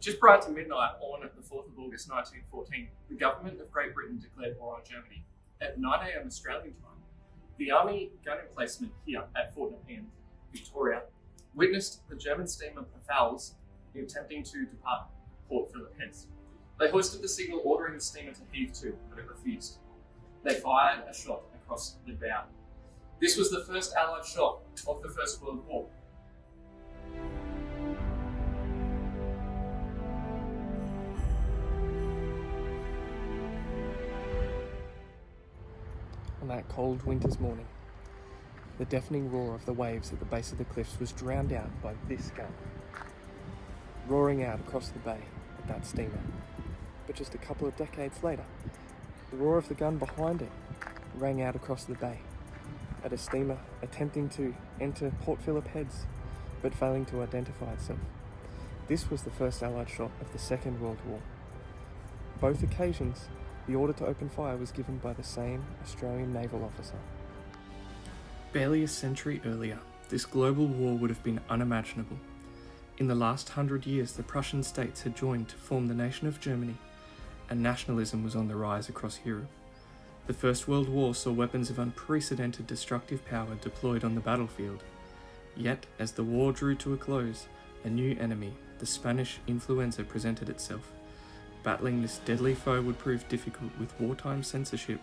Just prior to midnight on the 4th of August 1914, the government of Great Britain declared war on Germany. At 9 a.m. Australian time, the army gun emplacement here at Fort Nepean, Victoria, witnessed the German steamer Pfalz attempting to depart Port Phillip Heads. They hoisted the signal ordering the steamer to heave to, but it refused. They fired a shot across the bow. This was the first Allied shot of the First World War. On that cold winter's morning, the deafening roar of the waves at the base of the cliffs was drowned out by this gun, roaring out across the bay at that steamer. But just a couple of decades later, the roar of the gun behind it rang out across the bay at a steamer attempting to enter Port Phillip Heads, but failing to identify itself. This was the first Allied shot of the Second World War. Both occasions, the order to open fire was given by the same Australian naval officer. Barely a century earlier, this global war would have been unimaginable. In the last 100 years, the Prussian states had joined to form the nation of Germany, and nationalism was on the rise across Europe. The First World War saw weapons of unprecedented destructive power deployed on the battlefield. Yet, as the war drew to a close, a new enemy, the Spanish influenza, presented itself. Battling this deadly foe would prove difficult, with wartime censorship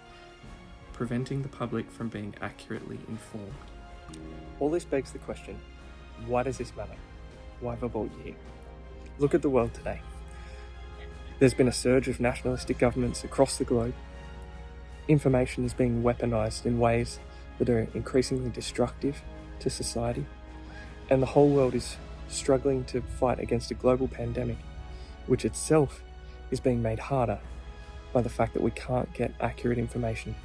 preventing the public from being accurately informed. All this begs the question, why does this matter? Why have I brought you here? Look at the world today. There's been a surge of nationalistic governments across the globe. Information is being weaponized in ways that are increasingly destructive to society, and the whole world is struggling to fight against a global pandemic, which itself is being made harder by the fact that we can't get accurate information.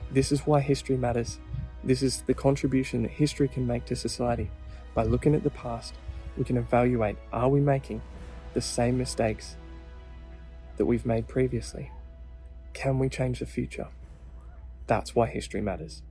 This is why history matters. This is the contribution that history can make to society. By looking at the past, we can evaluate, are we making the same mistakes that we've made previously? Can we change the future? That's why history matters.